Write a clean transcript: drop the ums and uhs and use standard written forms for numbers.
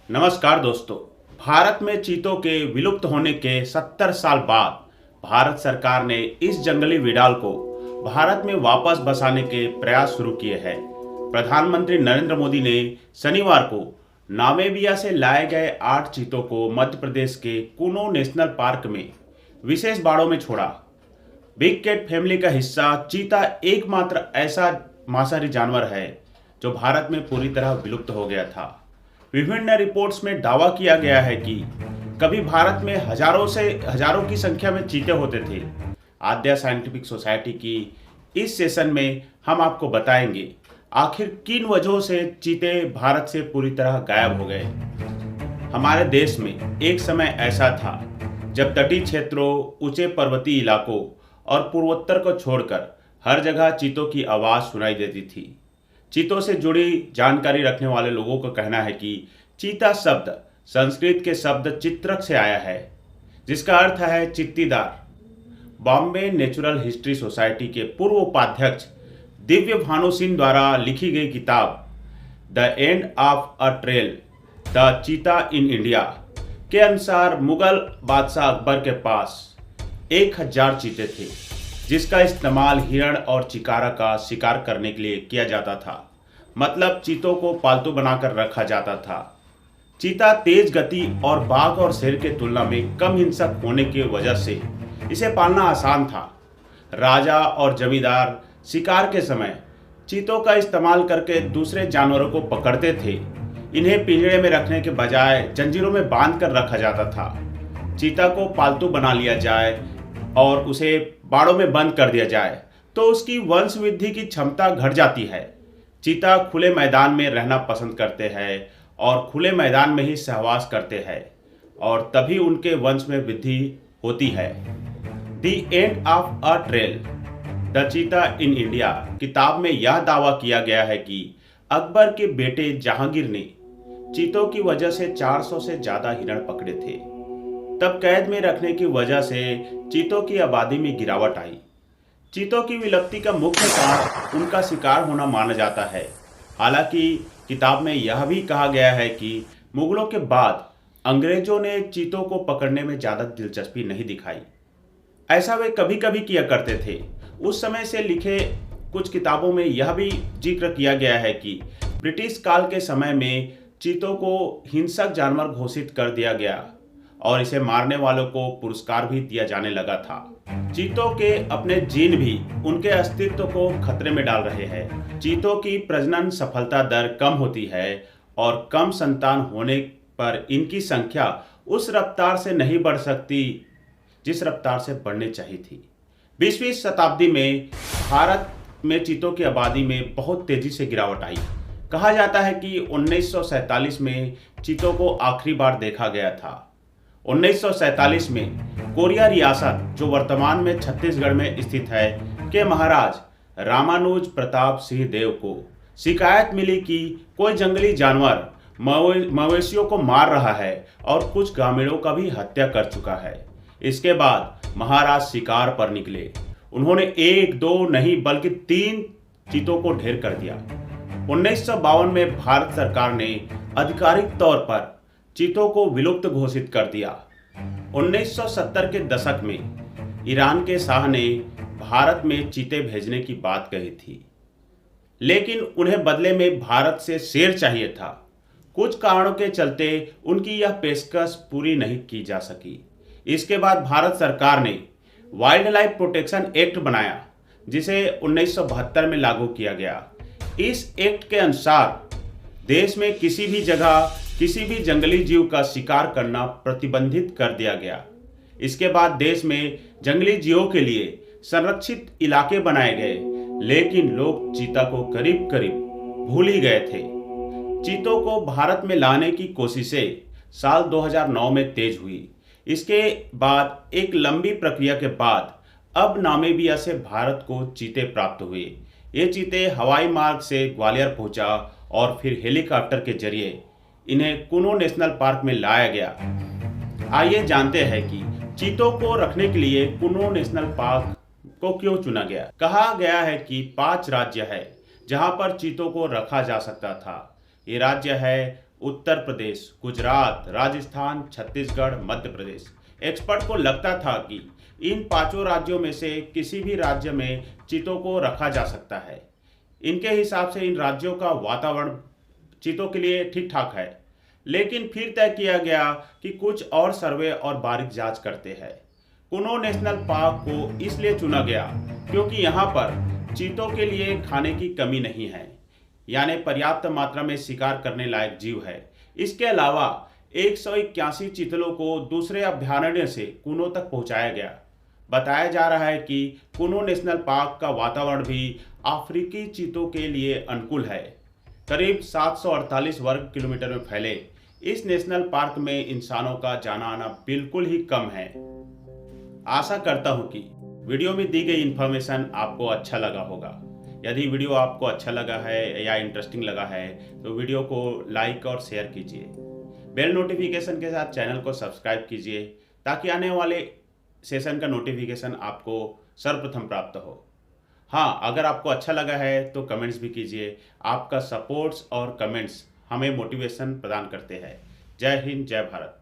नमस्कार दोस्तों। भारत में चीतों के विलुप्त होने के 70 साल बाद भारत सरकार ने इस जंगली विडाल को भारत में वापस बसाने के प्रयास शुरू किए हैं। प्रधानमंत्री नरेंद्र मोदी ने शनिवार को नामीबिया से लाए गए 8 चीतों को मध्य प्रदेश के कुनो नेशनल पार्क में विशेष बाड़ों में छोड़ा। बिग कैट फैमिली का हिस्सा चीता एकमात्र ऐसा मांसाहारी जानवर है जो भारत में पूरी तरह विलुप्त हो गया था। विभिन्न रिपोर्ट्स में दावा किया गया है कि कभी भारत में हजारों की संख्या में चीते होते थे। आद्या साइंटिफिक सोसाइटी की इस सेशन में हम आपको बताएंगे आखिर किन वजहों से चीते भारत से पूरी तरह गायब हो गए। हमारे देश में एक समय ऐसा था जब तटीय क्षेत्रों, ऊंचे पर्वतीय इलाकों और पूर्वोत्तर को छोड़कर हर जगह चीतों की आवाज सुनाई देती थी। चीतों से जुड़ी जानकारी रखने वाले लोगों का कहना है कि चीता शब्द संस्कृत के शब्द चित्रक से आया है, जिसका अर्थ है चित्तीदार। बॉम्बे नेचुरल हिस्ट्री सोसाइटी के पूर्व उपाध्यक्ष दिव्य भानु सिंह द्वारा लिखी गई किताब the end of a trail the चीता इन इंडिया के अनुसार मुगल बादशाह अकबर के पास 1000 चीते थे, जिसका इस्तेमाल हिरण और चिकारा का शिकार करने के लिए किया जाता था। मतलब चीतों को पालतू बनाकर रखा जाता था। चीता तेज गति और बाघ और शेर के तुलना में कम हिंसक होने की वजह से इसे पालना आसान था। राजा और जमींदार शिकार के समय चीतों का इस्तेमाल करके दूसरे जानवरों को पकड़ते थे। इन्हें पिंजरे में रखने के बजाय जंजीरों में बांध कर रखा जाता था। चीता को पालतू बना लिया जाए और उसे बाड़ों में बंद कर दिया जाए तो उसकी वंश वृद्धि की क्षमता घट जाती है। चीता खुले मैदान में रहना पसंद करते हैं और खुले मैदान में ही सहवास करते हैं और तभी उनके वंश में वृद्धि होती है। The end of a trail the चीता इन इंडिया किताब में यह दावा किया गया है कि अकबर के बेटे जहांगीर ने चीतों की वजह से 400 से ज्यादा हिरण पकड़े थे। तब कैद में रखने की वजह से चीतों की आबादी में गिरावट आई। चीतों की विलुप्ति का मुख्य कारण उनका शिकार होना माना जाता है। हालांकि किताब में यह भी कहा गया है कि मुगलों के बाद अंग्रेजों ने चीतों को पकड़ने में ज़्यादा दिलचस्पी नहीं दिखाई। ऐसा वे कभी कभी किया करते थे। उस समय से लिखे कुछ किताबों में यह भी जिक्र किया गया है कि ब्रिटिश काल के समय में चीतों को हिंसक जानवर घोषित कर दिया गया और इसे मारने वालों को पुरस्कार भी दिया जाने लगा था। चीतों के अपने जीन भी उनके अस्तित्व को खतरे में डाल रहे हैं। चीतों की प्रजनन सफलता दर कम होती है और कम संतान होने पर इनकी संख्या उस रफ्तार से नहीं बढ़ सकती जिस रफ्तार से बढ़नी चाहिए थी। 20वीं शताब्दी में भारत में चीतों की आबादी में बहुत तेजी से गिरावट आई। कहा जाता है कि 1947 में चीतों को आखिरी बार देखा गया था। 1947 में कोरिया रियासत, जो वर्तमान में छत्तीसगढ़ में स्थित है, के महाराज रामानुज प्रताप सिंह देव को शिकायत मिली कि कोई जंगली जानवर मवेशियों को मार रहा है और कुछ ग्रामीणों का भी हत्या कर चुका है। इसके बाद महाराज शिकार पर निकले। उन्होंने 1-2 नहीं बल्कि 3 चीतों को ढेर कर दिया। 1952 में भारत सरकार ने आधिकारिक तौर पर चीतों को विलुप्त घोषित कर दिया। 1970 के दशक में ईरान के शाह ने भारत में चीते भेजने की बात कही थी, लेकिन उन्हें बदले में भारत से शेर चाहिए था। कुछ कारणों के चलते उनकी यह पेशकश पूरी नहीं की जा सकी। इसके बाद भारत सरकार ने वाइल्ड लाइफ प्रोटेक्शन एक्ट बनाया, जिसे 1972 में लागू किया गया। इस एक्ट के अनुसार देश में किसी भी जगह किसी भी जंगली जीव का शिकार करना प्रतिबंधित कर दिया गया। इसके बाद देश में जंगली जीवों के लिए संरक्षित इलाके बनाए गए, लेकिन लोग चीता को करीब करीब भूल ही गए थे। चीतों को भारत में लाने की कोशिशें साल 2009 में तेज हुई। इसके बाद एक लंबी प्रक्रिया के बाद अब नामीबिया से भारत को चीते प्राप्त हुए। ये चीते हवाई मार्ग से ग्वालियर पहुंचा और फिर हेलीकॉप्टर के जरिए इन्हें कुनो नेशनल पार्क में लाया गया। आइए जानते हैं कि चीतों को रखने के लिए कुनो नेशनल पार्क को क्यों चुना गया। कहा गया है कि 5 राज्य है जहां पर चीतों को रखा जा सकता था। ये राज्य है उत्तर प्रदेश, गुजरात, राजस्थान, छत्तीसगढ़, मध्य प्रदेश। एक्सपर्ट को लगता था कि इन पांचों राज्यों में से किसी भी राज्य में चीतों को रखा जा सकता है। इनके हिसाब से इन राज्यों का वातावरण चीतों के लिए ठीक ठाक है। लेकिन फिर तय किया गया कि कुछ और सर्वे और बारीक जांच करते हैं। कुनो नेशनल पार्क को इसलिए चुना गया क्योंकि यहाँ पर चीतों के लिए खाने की कमी नहीं है, यानी पर्याप्त मात्रा में शिकार करने लायक जीव है। इसके अलावा 181 चीतलों को दूसरे अभयारण्य से कुनो तक पहुंचाया गया। बताया जा रहा है कि कुनो नेशनल पार्क का वातावरण भी अफ्रीकी चीतों के लिए अनुकूल है। करीब 748 वर्ग किलोमीटर में फैले इस नेशनल पार्क में इंसानों का जाना आना बिल्कुल ही कम है। आशा करता हूं कि वीडियो में दी गई इन्फॉर्मेशन आपको अच्छा लगा होगा। यदि वीडियो आपको अच्छा लगा है या इंटरेस्टिंग लगा है तो वीडियो को लाइक और शेयर कीजिए। बेल नोटिफिकेशन के साथ चैनल को सब्सक्राइब कीजिए ताकि आने वाले सेशन का नोटिफिकेशन आपको सर्वप्रथम प्राप्त हो। हाँ, अगर आपको अच्छा लगा है तो कमेंट्स भी कीजिए। आपका सपोर्ट्स और कमेंट्स हमें मोटिवेशन प्रदान करते हैं। जय हिंद, जय भारत।